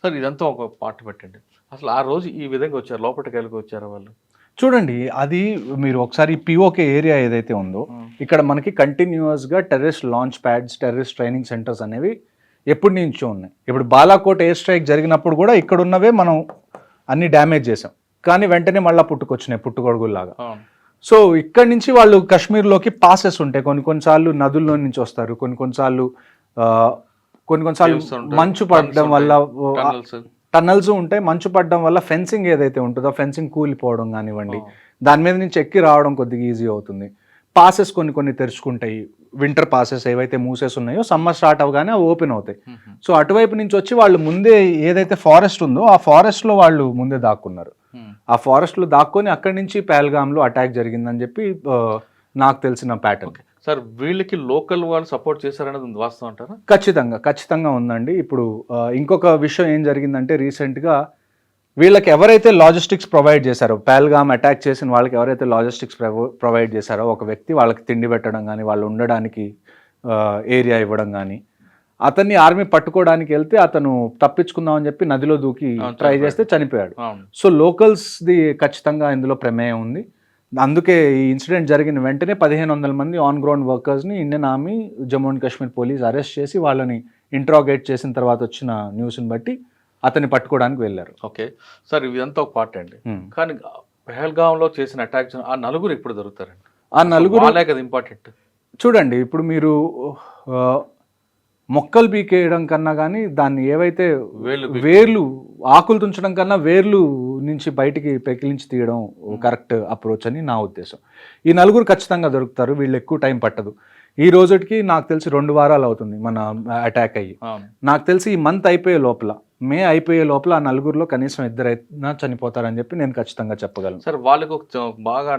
Sir ఇదంతా ఒక part పెట్టండి. అసలు ఆ రోజు ఈ విధంగా వచ్చారు. లోపటికెళ్ళి వచ్చారా వాళ్ళు? చూడండి, అది మీరు ఒకసారి పీఓకే ఏరియా ఏదైతే ఉందో, హ్మ్. ఇక్కడ మనకి కంటిన్యూయస్‌గా terrorist launch pods, terrorist training centres అనేవి ఎప్పటినుంచో ఉన్నాయి. ఇప్పుడు బాలాకోట్ ఎయిర్ స్ట్రైక్ జరిగినప్పుడు కూడా ఇక్కడున్నవే మనం అన్ని డ్యామేజ్ చేసాం. కానీ వెంటనే మళ్ళా పుట్టుకొచ్చినాయి పుట్టుగొడుగుల్లాగా. అవును. సో ఇక్కడి నుంచి వాళ్ళు కాశ్మీర్‌లోకి పాసెస్ ఉంటాయి. కొన్ని కొన్ని సార్లు నదుల్లో నుంచి వస్తారు. కొన్ని కొన్ని సార్లు ఆహ్, కొన్ని కొన్ని సార్లు కేవ్స్ ఉంటాయి. మంచు పడడం వల్ల టన్నెల్స్. టన్నెల్స్ ఉంటాయి. మంచు పడడం వల్ల ఫెన్సింగ్ ఏదైతే ఉంటుందో ఫెన్సింగ్ కూలిపోవడం గానివ్వండి, ఆ! దాని మీద నుంచి ఎక్కి రావడం కొద్దిగా ఈజీ అవుతుంది. పాసెస్ కొన్ని కొన్ని తెరుచుకుంటాయి. వింటర్ పాసెస్ ఏవైతే మూసేసి ఉన్నాయో సమ్మర్ స్టార్ట్ అవ్వగానే అవి ఓపెన్ అవుతాయి. హుహు. సో అటువైపు నుంచి వచ్చి వాళ్ళు ముందే ఏదైతే ఫారెస్ట్ ఉందో ఆ ఫారెస్ట్‌లో వాళ్ళు ముందే దాక్కున్నారు. హ్మ్. ఆ ఫారెస్ట్‌లో దాక్కొని అక్కడి నుంచి పహల్గామ్‌లో అటాక్ జరిగిందని చెప్పి నాకు తెలిసిన ప్యాటర్న్. ఓకే. సార్ వీళ్ళకి లోకల్ వాళ్ళు సపోర్ట్ చేశారనేది వాస్తవం అంటారా? ఖచ్చితంగా. ఖచ్చితంగా ఉందండి. ఇప్పుడు ఇంకొక విషయం ఏం జరిగిందంటే రీసెంట్‌గా వీళ్ళకి ఎవరైతే లాజిస్టిక్స్ ప్రొవైడ్ చేశారో, పహల్గామ్ అటాక్ చేసిన వాళ్ళకి ఎవరైతే లాజిస్టిక్స్ ప్రొవైడ్ చేశారో ఒక వ్యక్తి వాళ్ళకి తిండి పెట్టడం గానీ, వాళ్ళు ఉండడానికి ఏరియా ఇవ్వడం గానీ, అతన్ని ఆర్మీ పట్టుకోవడానికి ఎళ్తే అతను తప్పించుకుందామని చెప్పి నదిలో దూకి అవును. ట్రై చనిపోయాడు. చేస్తే చనిపోయాడు. అవును. సో లోకల్స్‌ది ఖచ్చితంగా ఇందులో ప్రమేయం ఉంది. అందుకే ఈ ఇన్సిడెంట్ జరిగిన వెంటనే 1500 మంది ఆన్ గ్రౌండ్ వర్కర్స్‌ని Indian army, Jammu and Kashmir police arrest చేసి వాళ్ళని ఇంట్రాగేట్ చేసిన తర్వాత వచ్చిన న్యూస్‌ని బట్టి అతన్ని పట్టుకోవడానికి వెళ్లారు. ఓకే. సార్ ఇదంతా ఒక పార్ట్ అండి. హ్మ్. కానీ పెహల్గామ్‌లో చేసిన అటాక్ ఆ నలుగురు ఎప్పుడు దొరుకుతారండి? ఆ అసలు నలుగురు వాళ్ళే కదా ఇంపార్టెంట్. చూడండి, ఇప్పుడు మీరు ఆహ్, మొక్కలు పీకేయడం కన్నా గానీ, దాన్ని ఏవైతే వేళ్ళు వేర్లు ఆకులు తుంచడం కన్నా వేర్లు నుంచి బయటికి పెకిలించి తీయడం హ్మ్. కరెక్ట్ అప్రోచ్ అని నా ఉద్దేశం. ఈ నలుగురు ఖచ్చితంగా దొరుకుతారు. వీళ్ళు ఎక్కువ టైం పట్టదు. ఈ రోజుటికి నాకు తెలిసి 2 వారాలు అవుతుంది మన అటాక్ అయ్యి. అవును. నాకు తెలిసి ఈ మంత్ అయిపోయే లోపల, మే అయిపోయే లోపల ఆ నలుగురిలో కనీసం ఇద్దరైనా చనిపోతారని చెప్పి నేను ఖచ్చితంగా చెప్పగలను. సార్ వాళ్ళకి ఒక బాగా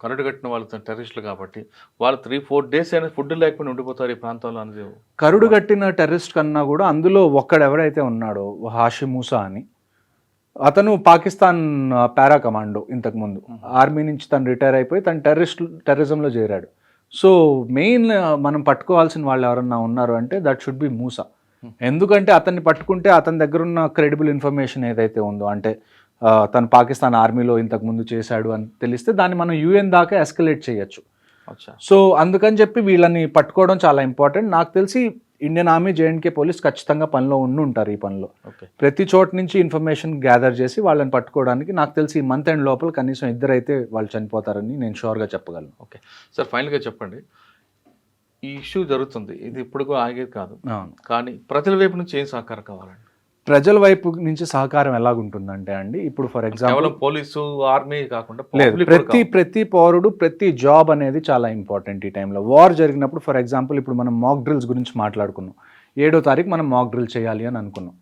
కరడు కట్టిన వాళ్ళు టెర్రరిస్టులు కాబట్టి వాళ్ళు 3, 4 డేస్ అయినా ఫుడ్ లేకపోయినా ఉండిపోతారు ఈ ప్రాంతంలో అనేది. కరుడు గట్టిన టెర్రరిస్ట్ కన్నా కూడా అందులో ఒక్కడెవరైతే ఉన్నాడో హాషిమ్ మూసా అని, అతను పాకిస్తాన్ పారా కమాండో ఇంతకుముందు. ఆర్మీ నుంచి తను రిటైర్ అయిపోయి తను టెర్రరిజంలో చేరాడు. సో మెయిన్ మనం పట్టుకోవాల్సిన వాళ్ళు ఎవరన్నా ఉన్నారు అంటే దట్ షుడ్ బి మూసా. ఎందుకంటే అతన్ని పట్టుకుంటే అతని దగ్గర ఉన్న క్రెడిబుల్ ఇన్ఫర్మేషన్ ఏదైతే ఉందో, అంటే తను పాకిస్తాన్ ఆర్మీలో ఇంతకుముందు చేశాడు అని తెలిస్తే దాన్ని మనం యూఎన్ దాకా ఎస్కలేట్ చేయొచ్చు. అచ్చా. సో అందుకని చెప్పి వీళ్ళని పట్టుకోవడం చాలా ఇంపార్టెంట్. నాకు తెలిసి ఇండియన్ ఆర్మీ, జేఎండ్కే పోలీస్ ఖచ్చితంగా పనిలో ఉంటారు ఈ పనిలో. ఓకే. ప్రతి చోట నుంచి ఇన్ఫర్మేషన్ గ్యాదర్ చేసి వాళ్ళని పట్టుకోవడానికి నాకు తెలిసి ఈ మంత్ ఎండ్ లోపల కనీసం ఇద్దరైతే వాళ్ళు చనిపోతారని నేను షూర్‌గా చెప్పగలను. ఓకే. సార్ ఫైనల్‌గా చెప్పండి. ఈ ఇష్యూ జరుగుతుంది. ఇది ఇప్పటికో ఆగేది కాదు. అవును. కానీ ప్రజల వైపు నుంచి ఏం సహకారం కావాలండి? ప్రజల వైపు నుంచి సహకారం ఎలాగుంటుందంటే అండి, ఇప్పుడు ఫర్ ఎగ్జాంపుల్ కేవలం పోలీసు, ఆర్మీ కాకుండా లేదు, పబ్లిక్ కూడా కావాలి. ప్రతి పౌరుడు, ప్రతి జాబ్ అనేది చాలా ఇంపార్టెంట్ ఈ టైంలో. వార్ జరిగినప్పుడు ఫర్ ఎగ్జాంపుల్ ఇప్పుడు మనం మాక్ డ్రిల్స్ గురించి మాట్లాడుకున్నాం. 7వ తారీఖు మనం మాక్ డ్రిల్ చేయాలి అని అనుకున్నాం.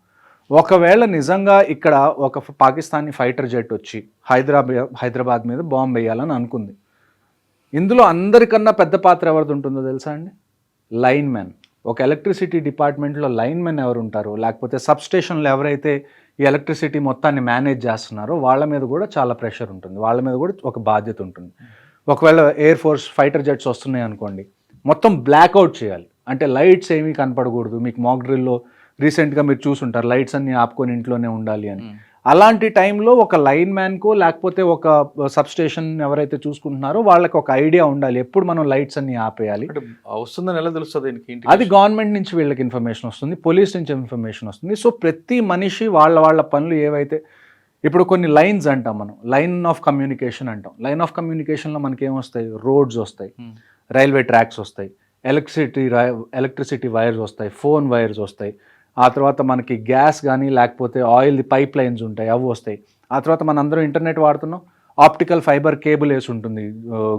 ఒకవేళ నిజంగా ఇక్కడ ఒక పాకిస్తానీ ఫైటర్ జెట్ వచ్చి హైదరాబాద్ మీద బాంబ్ వేయాలని అనుకుంది. ఇందులో అందరికన్నా పెద్ద పాత్ర ఎవరిది ఉంటుందో తెలుసా అండి? Line man. ఒక ఎలక్ట్రిసిటీ డిపార్ట్మెంట్లో లైన్ మెన్ ఎవరు ఉంటారో, లేకపోతే సబ్ స్టేషన్లో ఎవరైతే ఈ ఎలక్ట్రిసిటీ మొత్తాన్ని మేనేజ్ చేస్తున్నారో వాళ్ళ మీద కూడా చాలా ప్రెషర్ ఉంటుంది. వాళ్ళ మీద కూడా ఒక బాధ్యత ఉంటుంది. ఒకవేళ ఎయిర్ ఫోర్స్ ఫైటర్ జెట్స్ వస్తున్నాయి అనుకోండి, మొత్తం బ్లాక్అవుట్ చేయాలి. అంటే లైట్స్ ఏమీ కనపడకూడదు. మీకు మాక్ డ్రిల్లో రీసెంట్గా మీరు చూసుంటారు, లైట్స్ అన్ని ఆపుకొని ఇంట్లోనే ఉండాలి అని. హ్మ్. అలాంటి టైంలో ఒక లైన్ మ్యాన్కో లేకపోతే ఒక సబ్ స్టేషన్ ఎవరైతే చూసుకుంటున్నారో వాళ్ళకి ఒక ఐడియా ఉండాలి, ఎప్పుడు మనం లైట్స్ అన్ని ఆపేయాలి. అంటే వస్తుందని ఎలా తెలుస్తుంది దీనికి అది ఇంటిమేషన్? గవర్నమెంట్ నుంచి వీళ్ళకి ఇన్ఫర్మేషన్ వస్తుంది, పోలీస్ నుంచి ఇన్ఫర్మేషన్ వస్తుంది. సో ప్రతి మనిషి వాళ్ళ పనులు ఏవైతే, ఇప్పుడు కొన్ని లైన్స్ అంటాం మనం, లైన్ ఆఫ్ కమ్యూనికేషన్ అంటాం. లైన్ ఆఫ్ కమ్యూనికేషన్లో మనకి ఏమొస్తాయి? రోడ్స్ వస్తాయి, హ్మ్. రైల్వే ట్రాక్స్ వస్తాయి, ఎలక్ట్రిసిటీ వైర్స్ వస్తాయి, ఫోన్ వైర్స్ వస్తాయి. ఆ తర్వాత మనకి గ్యాస్ కానీ లేకపోతే ఆయిల్ పైప్ లైన్స్ ఉంటాయి, అవి వస్తాయి. ఆ తర్వాత మనందరం ఇంటర్నెట్ వాడుతున్నాం, ఆప్టికల్ ఫైబర్ కేబుల్ వేసి ఉంటుంది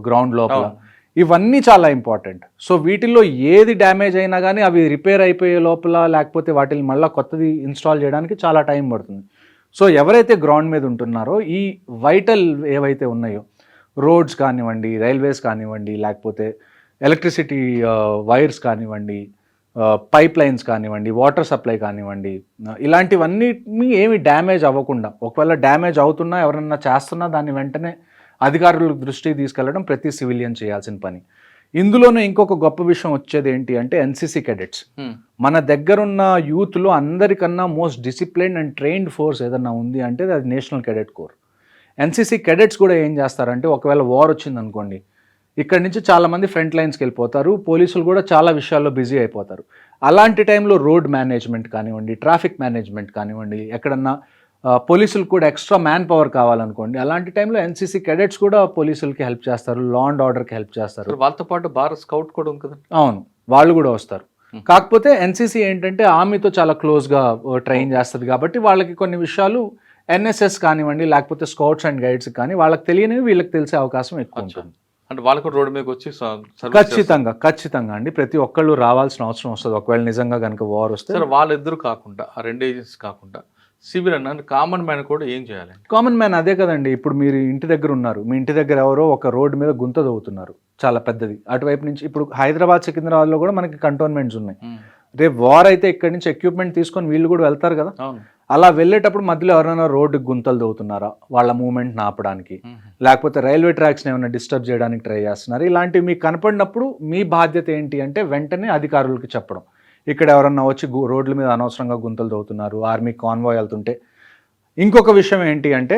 గ్రౌండ్ లోపల. అవును. ఇవన్నీ చాలా ఇంపార్టెంట్. సో వీటిల్లో ఏది డ్యామేజ్ అయినా కానీ అవి రిపేర్ అయిపోయే లోపల లేకపోతే వాటిని మళ్ళీ కొత్తది ఇన్స్టాల్ చేయడానికి చాలా టైం పడుతుంది. సో ఎవరైతే గ్రౌండ్ మీద ఉంటున్నారో ఈ వైటల్ ఏవైతే ఉన్నాయో, రోడ్స్ కానివ్వండి, రైల్వేస్ కానివ్వండి, లేకపోతే ఎలక్ట్రిసిటీ వైర్స్ కానివ్వండి, పైప్ లైన్స్ కానివ్వండి, వాటర్ సప్లై కానివ్వండి, ఇలాంటివన్నిటిని ఏమి డ్యామేజ్ అవ్వకుండా, ఒకవేళ డ్యామేజ్ అవుతున్నా ఎవరన్నా చేస్తున్నా దాన్ని వెంటనే అధికారుల దృష్టికి తీసుకెళ్లడం ప్రతి సివిలియన్ చేయాల్సిన పని. ఇందులోనే ఇంకొక గొప్ప విషయం వచ్చేది ఏంటి అంటే ఎన్సీసీ కెడెట్స్. మన దగ్గరున్న యూత్లో అందరికన్నా most discipline and trained force ఏదన్నా ఉంది అంటే అది national cadet core. NCC cadets కూడా ఏం చేస్తారంటే ఒకవేళ వార్ వచ్చిందనుకోండి, ఇక్కడ నుంచి చాలామంది ఫ్రంట్ లైన్స్కి వెళ్ళిపోతారు, పోలీసులు కూడా చాలా విషయాల్లో బిజీ అయిపోతారు. అలాంటి టైంలో రోడ్ మేనేజ్మెంట్ కానివ్వండి, ట్రాఫిక్ మేనేజ్మెంట్ కానివ్వండి, ఎక్కడన్నా పోలీసులు కూడా ఎక్స్ట్రా మ్యాన్ పవర్ కావాలనుకోండి, అలాంటి టైంలో ఎన్సీసీ కెడెట్స్ కూడా పోలీసులకి హెల్ప్ చేస్తారు, లా అండ్ ఆర్డర్కి హెల్ప్ చేస్తారు. వాళ్ళతో పాటు భారత్ స్కౌట్ కూడా ఉంది కదా. అవును, వాళ్ళు కూడా వస్తారు. కాకపోతే ఎన్సీసీ ఏంటంటే ఆర్మీతో చాలా క్లోజ్గా ట్రైన్ చేస్తుంది కాబట్టి వాళ్ళకి కొన్ని విషయాలు ఎన్ఎస్ఎస్ కానివ్వండి, లేకపోతే స్కౌట్స్ అండ్ గైడ్స్ కానీ వాళ్ళకి తెలియనివి వీళ్ళకి తెలిసే అవకాశం ఎక్కువ ఉంటుంది. అంటే వాళ్ళకు రోడ్డు మీదకి వచ్చి ఖచ్చితంగా అండి, ప్రతి ఒక్కళ్ళు రావాల్సిన అవసరం వస్తుంది ఒకవేళ నిజంగా కనుక వార్ వస్తే. సరే, వాళ్ళిద్దరు కాకుండా ఆ రెండు ఏజెన్సీస్ కాకుండా సివిల్ అన్న కామన్ మ్యాన్ కూడా ఏం చేయాలి? కామన్ మ్యాన్ అదే కదండి, ఇప్పుడు మీరు ఇంటి దగ్గర ఉన్నారు, మీ ఇంటి దగ్గర ఎవరో ఒక రోడ్డు మీద గుంత దవ్వుతున్నారు చాలా పెద్దది, అటువైపు నుంచి ఇప్పుడు హైదరాబాద్ సికింద్రాబాద్లో కూడా మనకి కంటోన్మెంట్స్ ఉన్నాయి. రేపు వార్ అయితే ఇక్కడి నుంచి ఎక్విప్మెంట్ తీసుకొని వీళ్ళు కూడా వెళ్తారు కదా. అలా వెళ్ళేటప్పుడు మధ్యలో ఎవరైనా రోడ్డుకి గుంతలు దవ్వుతున్నారా వాళ్ళ మూవ్మెంట్ ఆపడానికి, లేకపోతే రైల్వే ట్రాక్స్ని ఏమైనా డిస్టర్బ్ చేయడానికి ట్రై చేస్తున్నారు, ఇలాంటివి మీకు కనపడినప్పుడు మీ బాధ్యత ఏంటి అంటే వెంటనే అధికారులకి చెప్పడం. ఇక్కడ ఎవరన్నా వచ్చి రోడ్ల మీద అనవసరంగా గుంతలు దవ్వుతున్నారు, ఆర్మీ కాన్వాయ్ వెళ్తుంటే. ఇంకొక విషయం ఏంటి అంటే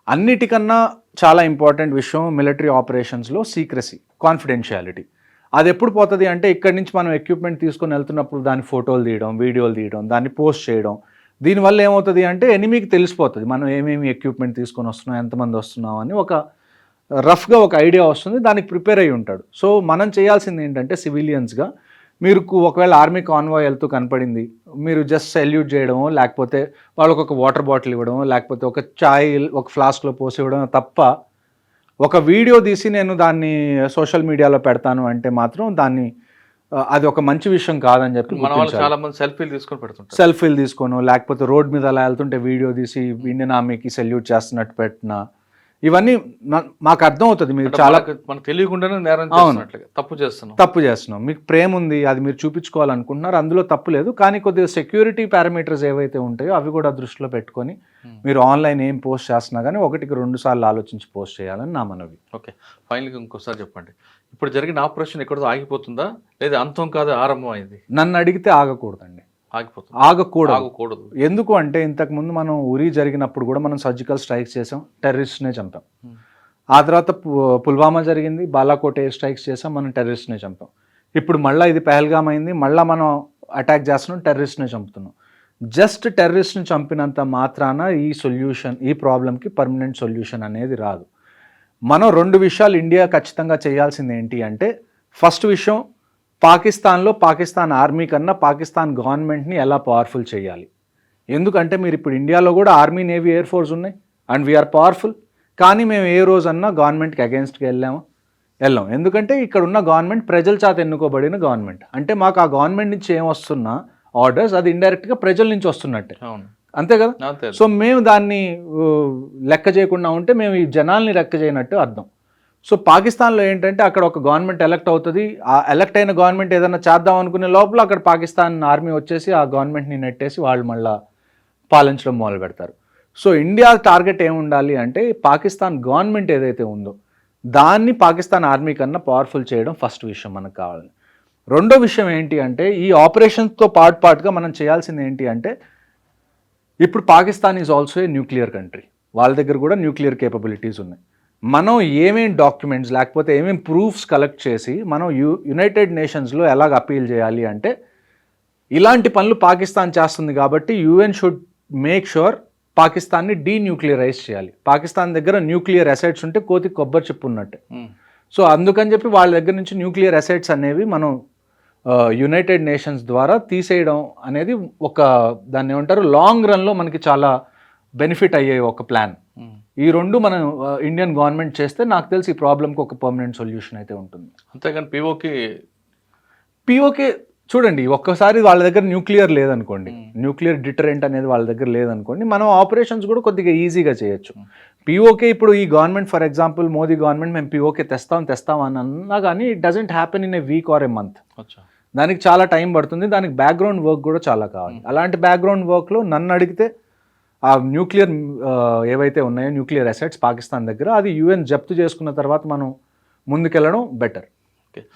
అన్నిటికన్నా చాలా ఇంపార్టెంట్ విషయం మిలిటరీ ఆపరేషన్స్లో సీక్రసీ, కాన్ఫిడెన్షియాలిటీ. అది ఎప్పుడు పోతుంది అంటే ఇక్కడి నుంచి మనం ఎక్విప్మెంట్ తీసుకొని వెళ్తున్నప్పుడు దాని ఫోటోలు తీయడం, వీడియోలు తీయడం, దాన్ని పోస్ట్ చేయడం, దీనివల్ల ఏమవుతుంది అంటే ఎనిమికి తెలిసిపోతుంది మనం ఏమేమి ఎక్విప్మెంట్ తీసుకొని వస్తున్నాం, ఎంతమంది వస్తున్నాం అని ఒక రఫ్గా ఒక ఐడియా వస్తుంది, దానికి ప్రిపేర్ అయ్యి ఉంటాడు. సో మనం చేయాల్సింది ఏంటంటే సివిలియన్స్గా మీరు ఒకవేళ ఆర్మీ కాన్వాయ్ వెళ్తూ కనపడింది, మీరు జస్ట్ సెల్యూట్ చేయడమో, లేకపోతే వాళ్ళకు ఒక వాటర్ బాటిల్ ఇవ్వడమో, లేకపోతే ఒక చాయ్ ఒక ఫ్లాస్క్లో పోసి ఇవ్వడం తప్ప ఒక వీడియో తీసి నేను దాన్ని సోషల్ మీడియాలో పెడతాను అంటే మాత్రం దాన్ని అది ఒక మంచి విషయం కాదని చెప్పి మన వాళ్ళు చాలా మంది సెల్ఫీలు తీసుకోను, లేకపోతే రోడ్ మీద అలా వెళ్తుంటే వీడియో తీసి ఇండియన్ ఆర్మీకి సెల్యూట్ చేస్తున్నట్టు పెట్టిన, ఇవన్నీ మాకు అర్థం అవుతుంది మీరు చాలా మనకు తెలియకుండానే నేరం తప్పు చేస్తున్నాం. మీకు ప్రేమ ఉంది, అది మీరు చూపించుకోవాలనుకుంటున్నారు, అందులో తప్పు లేదు. కానీ కొద్దిగా సెక్యూరిటీ పారామీటర్స్ ఏవైతే ఉంటాయో అవి కూడా దృష్టిలో పెట్టుకొని మీరు ఆన్లైన్ ఏం పోస్ట్ చేస్తున్నా కానీ 1-2 సార్లు ఆలోచించి పోస్ట్ చేయాలని నా మనవి. ఓకే, ఫైనల్గా ఇంకోసారి చెప్పండి, ఇప్పుడు జరిగిన ఆపరేషన్ ఎక్కడో ఆగిపోతుందా లేదా అంతం కాదు ఆరంభం అయింది? నన్ను అడిగితే ఆగకూడదండి, ఆగకూడదు. ఎందుకు అంటే ఇంతకుముందు మనం ఉరి జరిగినప్పుడు కూడా మనం సర్జికల్ స్ట్రైక్స్ చేసాం, టెర్రరిస్ట్నే చంపాం. ఆ తర్వాత పుల్వామా జరిగింది, బాలాకోట్ ఎయిర్ స్ట్రైక్స్ చేసాం, మనం టెర్రరిస్ట్నే చంపాం. ఇప్పుడు మళ్ళీ ఇది పహల్గామ్ అయింది, మళ్ళీ మనం అటాక్ చేస్తున్నాం, టెర్రరిస్ట్నే చంపుతున్నాం. జస్ట్ టెర్రరిస్ట్ని చంపినంత మాత్రాన ఈ ప్రాబ్లంకి పర్మనెంట్ సొల్యూషన్ అనేది రాదు. మనం 2 విషయాలు ఇండియా ఖచ్చితంగా చేయాల్సింది ఏంటి అంటే, ఫస్ట్ విషయం పాకిస్తాన్ ఆర్మీ కన్నా పాకిస్తాన్ గవర్నమెంట్ని ఎలా పవర్ఫుల్ చేయాలి. ఎందుకంటే మీరు ఇప్పుడు ఇండియాలో కూడా ఆర్మీ, నేవీ, ఎయిర్ ఫోర్స్ ఉన్నాయి అండ్ వీఆర్ పవర్ఫుల్. కానీ మేము ఏ రోజన్నా గవర్నమెంట్కి అగేన్స్ట్గా వెళ్ళాం. ఎందుకంటే ఇక్కడ ఉన్న గవర్నమెంట్ ప్రజల చేత ఎన్నుకోబడిన గవర్నమెంట్. అంటే మాకు ఆ గవర్నమెంట్ నుంచి ఏమొస్తున్న ఆర్డర్స్ అది ఇండైరెక్ట్గా ప్రజల నుంచి వస్తున్నట్టే, అంతే కదా. సో మేము దాన్ని లెక్క చేయకుండా ఉంటే మేము ఈ జనాల్ని లెక్క చేయనట్టు అర్థం. సో పాకిస్తాన్లో ఏంటంటే అక్కడ ఒక గవర్నమెంట్ ఎలక్ట్ అవుతుంది, ఆ ఎలక్ట్ అయిన గవర్నమెంట్ ఏదైనా చేద్దాం అనుకునే లోపల అక్కడ పాకిస్తాన్ ఆర్మీ వచ్చేసి ఆ గవర్నమెంట్ని నెట్టేసి వాళ్ళు మళ్ళీ పాలించడం మొదలు పెడతారు. సో ఇండియా టార్గెట్ ఏముండాలి అంటే పాకిస్తాన్ గవర్నమెంట్ ఏదైతే ఉందో దాన్ని పాకిస్తాన్ ఆర్మీ కన్నా పవర్ఫుల్ చేయడం ఫస్ట్ విషయం మనకు కావాలి. రెండో విషయం ఏంటి అంటే ఈ ఆపరేషన్స్తో పాటుగా మనం చేయాల్సింది ఏంటి అంటే, ఇప్పుడు Pakistan is also a nuclear country, వాళ్ళ దగ్గర కూడా న్యూక్లియర్ కేపబిలిటీస్ ఉన్నాయి. మనం ఏమేం డాక్యుమెంట్స్ లేకపోతే ఏమేం ప్రూఫ్స్ కలెక్ట్ చేసి మనం యునైటెడ్ నేషన్స్లో ఎలాగ అపీల్ చేయాలి అంటే, ఇలాంటి పనులు పాకిస్తాన్ చేస్తుంది కాబట్టి యుఎన్ షుడ్ మేక్ షూర్ పాకిస్తాన్ని డీన్యూక్లియరైజ్ చేయాలి. పాకిస్తాన్ దగ్గర న్యూక్లియర్ అసెట్స్ ఉంటే కోతికి కొబ్బరి చెప్పు ఉన్నట్టే. సో అందుకని చెప్పి వాళ్ళ దగ్గర నుంచి న్యూక్లియర్ అసెట్స్ అనేవి మనం యునైటెడ్ నేషన్స్ ద్వారా తీసేయడం అనేది దాన్ని ఏమంటారు లాంగ్ రన్లో మనకి చాలా బెనిఫిట్ అయ్యే ఒక ప్లాన్. ఈ 2 మనం ఇండియన్ గవర్నమెంట్ చేస్తే నాకు తెలిసి ఈ ప్రాబ్లంకి ఒక పర్మనెంట్ సొల్యూషన్ అయితే ఉంటుంది. అంతేగాని పిఓకే చూడండి, ఒక్కసారి వాళ్ళ దగ్గర న్యూక్లియర్ లేదనుకోండి, న్యూక్లియర్ డిటరెంట్ అనేది వాళ్ళ దగ్గర లేదనుకోండి, మనం ఆపరేషన్స్ కూడా కొద్దిగా ఈజీగా చేయొచ్చు. పిఓకే ఇప్పుడు ఈ government for example Modi government మేము పిఓకే తెస్తాం అని అన్నా కానీ it doesn't happen in a week or A month. దానికి చాలా టైం పడుతుంది, దానికి బ్యాక్గ్రౌండ్ వర్క్ కూడా చాలా కావాలి. అలాంటి బ్యాక్గ్రౌండ్ వర్క్లో నన్ను అడిగితే ఆ న్యూక్లియర్ ఏవైతే ఉన్నాయో న్యూక్లియర్ అసెట్స్ పాకిస్తాన్ దగ్గర, అది యుఎన్ జప్తు చేసుకున్న తర్వాత మనం ముందుకెళ్ళడం బెటర్.